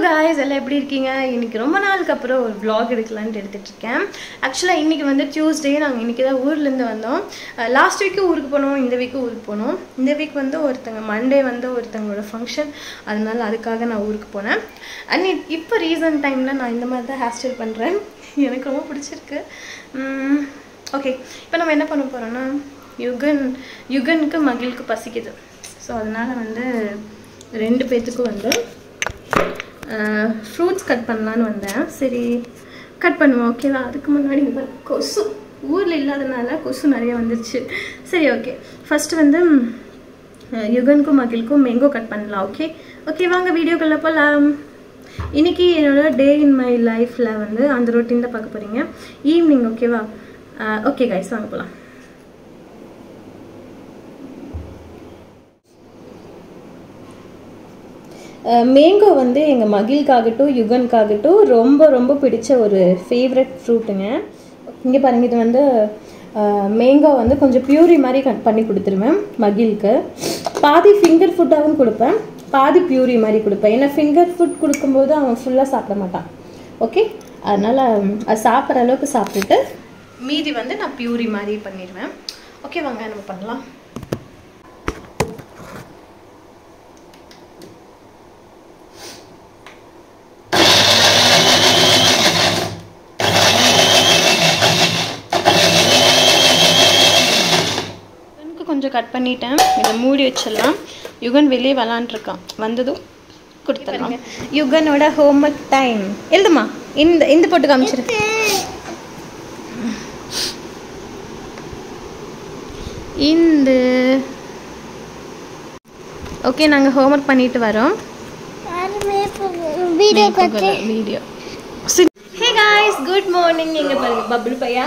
guys, எல்லாரும் எப்படி இருக்கீங்க? இன்னைக்கு ரொம்ப நாளுக்கு அப்புறம் ஒரு vlog எடுக்கலாம்னு எடுத்துட்டு இருக்கேன். Actually இன்னைக்கு வந்து Tuesday நாங்க இன்னைக்கு தான் ஊர்ல இருந்து வந்தோம். லாஸ்ட் வீக் ஊருக்கு போனோம், இந்த வீக் ஊருக்கு போனோம். இந்த வீக் வந்து ஒருத்தங்க Monday வந்து ஒருத்தங்களோட ஃபங்க்ஷன், அதனால அதுக்காக நான் ஊருக்கு போனேன். அண்ட் இப்போ ரீசன்ட் டைம்ல நான் இந்த மாதிரி தான் ஹேர் ஸ்டைல் பண்றேன். எனக்கு ரொம்ப பிடிச்சிருக்கு. ஓகே, இப்போ நம்ம என்ன பண்ண போறோம்னா யுகனுக்கு மகிழுக்கு பசிக்குது. ஸோ அதனால வந்து ரெண்டு பேத்துக்கும் வந்து ஃப்ரூட்ஸ் கட் பண்ணலான்னு வந்தேன். சரி கட் பண்ணுவோம், ஓகேவா? அதுக்கு முன்னாடி கொசு ஊரில் இல்லாதனால கொசு நிறைய வந்துருச்சு. சரி ஓகே, ஃபஸ்ட்டு வந்து யுகனுக்கும் மகிழுக்கும் மேங்கோ கட் பண்ணலாம். ஓகே ஓகே, வாங்க வீடியோக்குள்ளே போகலாம். இன்றைக்கி என்னோட டே இன் மை லைஃப்பில் வந்து அந்த ரொட்டீன் தான் பார்க்க போகிறீங்க. ஈவினிங், ஓகேவா? ஓகே கைஸ், வாங்க போகலாம். மேங்கோ வந்து எங்கள் மகிழ்காகட்டும் யுகனுக்காகட்டும் ரொம்ப ரொம்ப பிடிச்ச ஒரு ஃபேவரட் ஃப்ரூட்டுங்க. இங்கே பாருங்கள், இது வந்து மேங்கோ வந்து கொஞ்சம் பியூரி மாதிரி கட் பண்ணி கொடுத்துருவேன் மகிழுக்கு. பாதி ஃபிங்கர் ஃபுட்டாகவும் கொடுப்பேன், பாதி பியூரி மாதிரி கொடுப்பேன். ஏன்னா ஃபிங்கர் ஃபுட் கொடுக்கும்போது அவன் ஃபுல்லாக சாப்பிட மாட்டான். ஓகே, அதனால் அது சாப்பிட்ற அளவுக்கு சாப்பிட்டுட்டு மீதி வந்து நான் பியூரி மாதிரி பண்ணிடுவேன். ஓகே வாங்க நம்ம பண்ணலாம். கொஞ்சம் கட் பண்ணிட்டேன், இதை மூடி வச்சிடலாம். யுகன் வெளியே விளாண்டுருக்கான், வந்ததும் கொடுத்துடலாம். யுகனோட ஹோம்ஒர்க் டைம். எழுதுமா, இந்த போட்டு காமிச்சிரு. இந்த ஓகே, நாங்கள் ஹோம்ஒர்க் பண்ணிட்டு வரோம். Video. Hey guys, good morning. எங்க பாருங்க பபுள் பையா,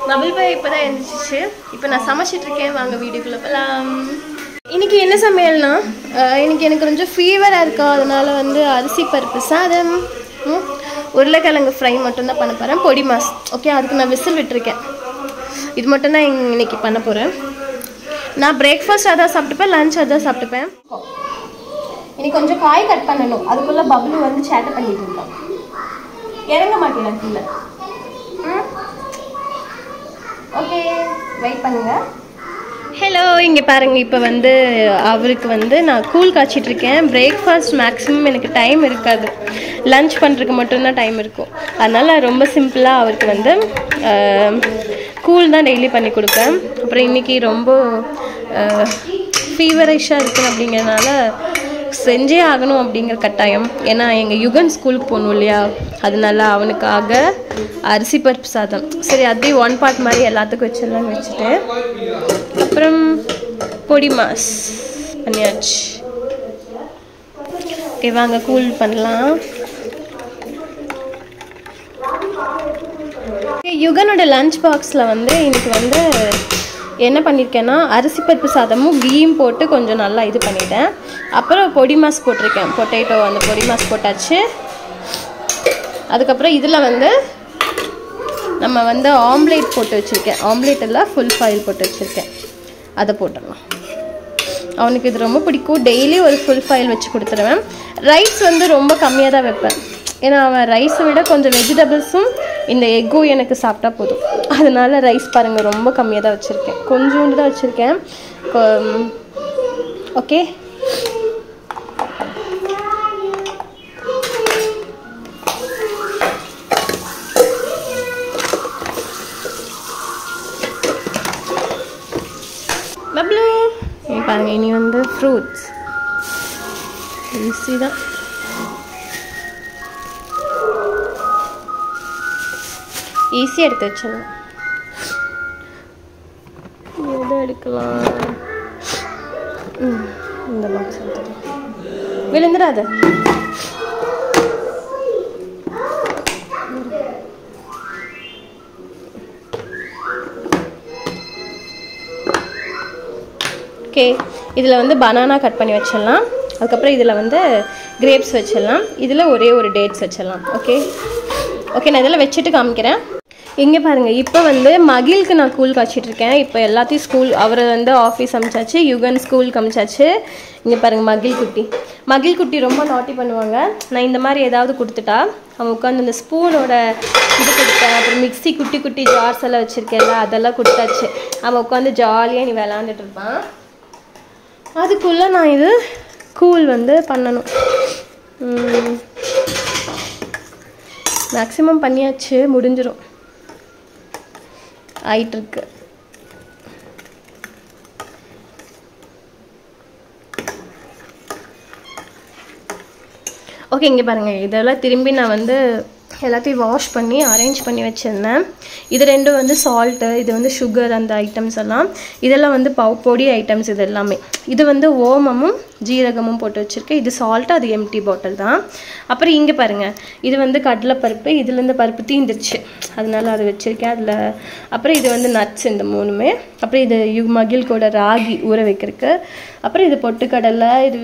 பபுள் பையா இப்போ தான் எழுந்துச்சு. இப்போ நான் சமைச்சிட்டு இருக்கேன், வாங்க வீடியோக்குள்ளே போகலாம். இன்னைக்கு என்ன சமையல்னா, இன்னைக்கு எனக்கு கொஞ்சம் ஃபீவராக இருக்கா, அதனால வந்து அரிசி பருப்பு சாதம், உருளைக்கிழங்கு ஃப்ரை மட்டும்தான் பண்ண போகிறேன். பொடி மாஸ். ஓகே, அதுக்கு நான் விசில் விட்டுருக்கேன். இது மட்டும்தான் இன்னைக்கு பண்ண போகிறேன். நான் பிரேக்ஃபாஸ்ட் அதான் சாப்பிட்டுப்பேன், லஞ்ச் அதான் சாப்பிட்டுப்பேன். இன்னைக்கு கொஞ்சம் காய் கட் பண்ணணும், அதுக்குள்ளே பபுள் வந்து சேட்டை பண்ணிட்டு இருக்கோம். இறங்க மாட்டேன் இல்லை. ஓகே, வெயிட் பண்ணுங்க. ஹலோ, இங்கே பாருங்கள், இப்போ வந்து அவருக்கு வந்து நான் கூழ் காய்ச்சிட்டு இருக்கேன். பிரேக்ஃபாஸ்ட் மேக்ஸிமம் எனக்கு டைம் இருக்காது, லன்ச் பண்ணுறதுக்கு மட்டும்தான் டைம் இருக்கும். அதனால் ரொம்ப சிம்பிளாக அவருக்கு வந்து கூழ் தான் டெய்லி பண்ணி கொடுப்பேன். அப்புறம் இன்றைக்கி ரொம்ப ஃபீவரிஷாக இருக்குது அப்படிங்கிறதுனால செஞ்சே ஆகணும் அப்படிங்கிற கட்டாயம். ஏன்னா எங்கள் யுகன் ஸ்கூலுக்கு போகணும் இல்லையா, அதனால அவனுக்காக அரிசி பருப்பு சாதம். சரி, அதே ஒன் பார்ட் மாதிரி எல்லாத்துக்கும் வச்சிடலான்னு வச்சுட்டு அப்புறம் பொடி மாஸ் பண்ணியாச்சு. ஓகே வாங்க கூல் பண்ணலாம். யுகனோட லஞ்ச் பாக்ஸில் வந்து இன்னைக்கு வந்து என்ன பண்ணியிருக்கேன்னா, அரிசி பருப்பு சாதமும் கீயும் போட்டு கொஞ்சம் நல்லா இது பண்ணிட்டேன். அப்புறம் பொடி மாஸ் போட்டிருக்கேன், பொட்டேட்டோ அந்த பொடி மாஸ் போட்டாச்சு. அதுக்கப்புறம் இதில் வந்து நம்ம வந்து ஆம்லேட் போட்டு வச்சுருக்கேன். ஆம்லேட் எல்லாம் ஃபுல் ஃபாயில் போட்டு வச்சுருக்கேன், அதை போட்டுடலாம். அவனுக்கு இது ரொம்ப பிடிக்கும், டெய்லி ஒரு ஃபுல் ஃபாயில் வச்சு கொடுத்துருவேன். ரைஸ் வந்து ரொம்ப கம்மியாக தான் வைப்பேன், ஏன்னா அவன் ரைஸை விட கொஞ்சம் வெஜிடபிள்ஸும் இந்த எக்கும் எனக்கு சாப்பிட்டா போதும். அதனால ரைஸ் பாருங்கள் ரொம்ப கம்மியாக தான் வச்சுருக்கேன், கொஞ்சோண்டு தான் வச்சுருக்கேன். ஓகே, பப்ளு பாருங்கள். இனி வந்து ஃப்ரூட்ஸ் ஈஸி தான். ஈஸியாக எடுத்து வச்சிடலாம். எதை எடுக்கலாம்? இந்த பாக்ஸ் எடுத்துக்கலாம், விழுந்துடாது. ஓகே, இதில் வந்து பனானா கட் பண்ணி வச்சிடலாம். அதுக்கப்புறம் இதில் வந்து கிரேப்ஸ் வச்சிடலாம். இதில் ஒரே ஒரு டேட்ஸ் வச்சிடலாம். ஓகே ஓகே, நான் இதெல்லாம் வச்சுட்டு காமிக்கிறேன். இங்கே பாருங்கள், இப்போ வந்து மகிழுக்கு நான் கூழ் காய்ச்சிட்ருக்கேன். இப்போ எல்லாத்தையும் ஸ்கூல், அவரை வந்து ஆஃபீஸ் அமிச்சாச்சு, யுகன் ஸ்கூலுக்கு அமிச்சாச்சு. இங்கே பாருங்கள் மகிழ் குட்டி ரொம்ப நாட்டி பண்ணுவாங்க. நான் இந்த மாதிரி ஏதாவது கொடுத்துட்டா அவன் உட்காந்து இந்த ஸ்பூனோட இது கொடுத்தேன். அப்புறம் மிக்ஸி குட்டி குட்டி ஜார்ஸ் எல்லாம் வச்சுருக்கேன்ல, அதெல்லாம் கொடுத்தாச்சு. அவன் உட்காந்து ஜாலியாக நீ விளாண்டுட்டு இருப்பான். அதுக்குள்ளே நான் இது கூழ் வந்து பண்ணணும். மேக்ஸிமம் பண்ணியாச்சு, முடிஞ்சிடும், ஆயிட்டிருக்கு. ஓகே, இங்கே பாருங்கள், இதெல்லாம் திரும்பி நான் வந்து எல்லாத்தையும் வாஷ் பண்ணி அரேஞ்ச் பண்ணி வச்சுருந்தேன். இது ரெண்டும் வந்து சால்ட்டு, இது வந்து சுகர், அந்த ஐட்டம்ஸ் எல்லாம். இதெல்லாம் வந்து பொடி ஐட்டம்ஸ். இது எல்லாமே இது வந்து ஓமமும் ஜீரகமும் போட்டு வச்சுருக்கேன். இது சால்ட்டு, அது எம்டி பாட்டில் தான். அப்புறம் இங்கே பாருங்கள், இது வந்து கடலைப்பருப்பு. இதுலேருந்து பருப்பு தீந்துருச்சு, அதனால அது வச்சுருக்கேன் அதில். அப்புறம் இது வந்து நட்ஸ், இந்த 3மே. அப்புறம் இது மகிழ் கூட ராகி ஊற வைக்கிறதுக்கு. அப்புறம் இது பொட்டுக்கடலை, இது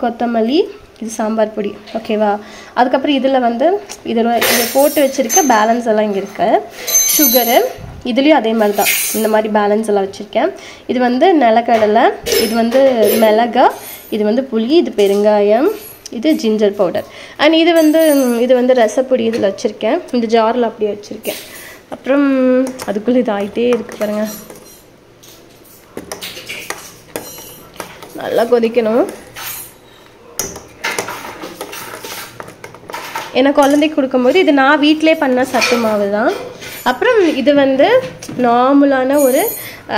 கொத்தமல்லி, இது சாம்பார் பொடி. ஓகேவா? அதுக்கப்புறம் இதில் வந்து இதை போட்டு வச்சுருக்க பேலன்ஸ் எல்லாம் இங்கே இருக்கு. சுகரு இதுலேயும் அதே மாதிரி தான், இந்த மாதிரி பேலன்ஸ் எல்லாம் வச்சுருக்கேன். இது வந்து நிலக்கடலை, இது வந்து மிளகா, இது வந்து புளி, இது பெருங்காயம், இது ஜிஞ்சர் பவுடர். அண்ட் இது வந்து ரசப்பொடி இதில் வச்சுருக்கேன். இந்த ஜாரில் அப்படியே வச்சுருக்கேன். அப்புறம் அதுக்குள்ளே இது ஆகிட்டே இருக்குது பாருங்கள். நல்லா கொதிக்கணும். எனக்கு குழந்தைக்கு கொடுக்கும்போது இது நான் வீட்டிலே பண்ண சத்து மாவு தான். அப்புறம் இது வந்து நார்மலான ஒரு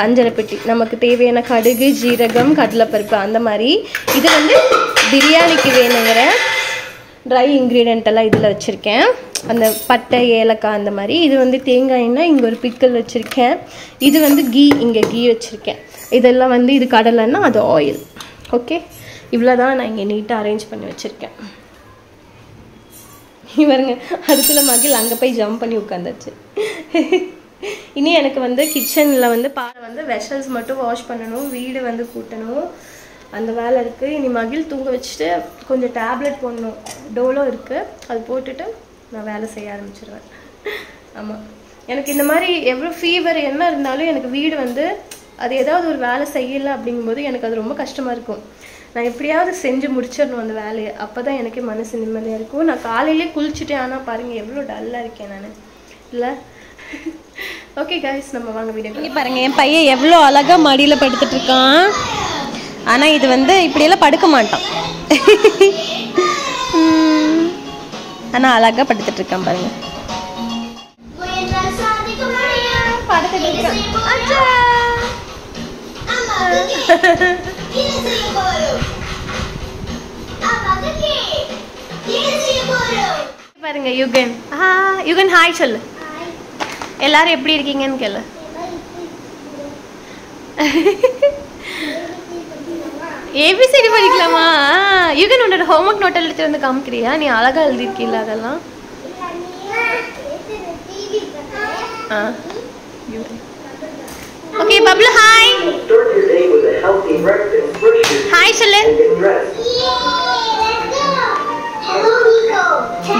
5 பெட்டி, நமக்கு தேவையான கடுகு, ஜீரகம், கடலைப்பருப்பு அந்த மாதிரி. இது வந்து பிரியாணிக்கு வேணுங்கிற ட்ரை இன்க்ரீடியன்ட் எல்லாம் இதில் வச்சுருக்கேன். அந்த பட்டை, ஏலக்காய் அந்த மாதிரி. இது வந்து தேங்காய்னா இங்கே ஒரு பிக்கல் வச்சுருக்கேன். இது வந்து இங்கே கீ வச்சுருக்கேன். இதெல்லாம் வந்து இது கடலைன்னா அது ஆயில். ஓகே, இவ்வளோ தான் நான் இங்கே நீட்டாக அரேஞ்ச் பண்ணி வச்சுருக்கேன். இவருங்க அதுக்குள்ளே மகிழ் அங்கே போய் ஜம்ப் பண்ணி உட்காந்துச்சு. இனி எனக்கு வந்து கிச்சனில் வந்து வந்து வெசல்ஸ் மட்டும் வாஷ் பண்ணணும், வீடு வந்து கூட்டணும், அந்த வேலை இருக்குது. இனி மகிழ் தூங்க வச்சுட்டு கொஞ்சம் டேப்லெட் போடணும், டோலோ இருக்குது, அது போட்டுட்டு நான் வேலை செய்ய ஆரம்பிச்சிடுவேன். ஆமாம், எனக்கு இந்த மாதிரி எவ்வளோ ஃபீவர் என்ன இருந்தாலும் எனக்கு வீடு வந்து அது ஏதாவது ஒரு வேலை செய்யலை அப்படிங்கும்போது எனக்கு அது ரொம்ப கஷ்டமாக இருக்கும். நான் எப்படியாவது செஞ்சு முடிச்சிடணும் அந்த வேலையை. அப்போ தான் எனக்கு மனசு நிம்மதியாக இருக்கும். நான் காலையிலே குளிச்சுட்டேன், ஆனால் பாருங்கள் எவ்வளோ டல்லாக இருக்கேன் நான், இல்லை? ஓகே கைஸ், நம்ம வாங்க வீடியோ. இங்கே பாருங்கள், என் பையன் எவ்வளோ அழகாக மடியில் படுத்துட்டு இருக்கான். ஆனால் இது வந்து இப்படியெல்லாம் படுக்க மாட்டான். ஆனால் அழகாக படுத்துட்டு இருக்கான் பாருங்க. படுத்துட்டு இருக்கான். பாருங்க யுகன். யுகன் ஹாய் சொல்லு. எல்லாரும் எப்படி இருக்கீங்கன்னு கேளு. ஏபிசிடி படிக்கலாமா? யுகன் உன்னோட ஹோம்ஒர்க் நோட் எடுத்து வந்து காமிக்கிறியா? நீ அழகா எழுதிருக்கீல்ல அதெல்லாம். Okay Bablu hi. ஹாய் சொல்லு.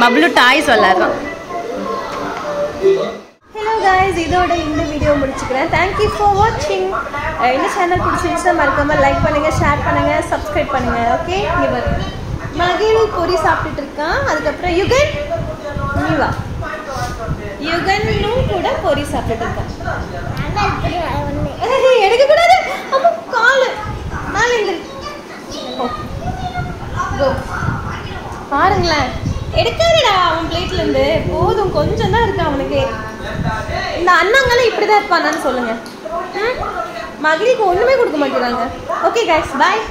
பப்ளு டாய்ஸ் விளையாடுறான். ஹலோ கைஸ், இதோட இந்த வீடியோ முடிச்சுக்கிறேன். தேங்க்யூ ஃபார் வாட்சிங். இந்த சேனல் பிடிச்சிருந்துச்சுன்னா மறக்காம லைக் பண்ணுங்க, ஷேர் பண்ணுங்க, சப்ஸ்கிரைப் பண்ணுங்க. ஓகே, இங்கே பாருங்க மகிழ் பொரி சாப்பிட்டுட்டு இருக்கான். அதுக்கப்புறம் யுகன் நீ வா. யுகனும் கூட பொரி சாப்பிட்டுட்டு இருக்கான். எடுக்கக்கூடாது, அம்மா காலு மேலே பாருங்களேன். எடுக்காதடா அவன் பிளேட்ல இருந்து. போதும், கொஞ்சம் தான் இருக்கு அவனுக்கு. இந்த அண்ணாங்கெல்லாம் இப்படிதான் இருப்பானான்னு சொல்லுங்க. மகிழுக்கு ஒண்ணுமே கொடுக்க மாட்டேங்கிறாங்க. ஓகே கைஸ், பாய்.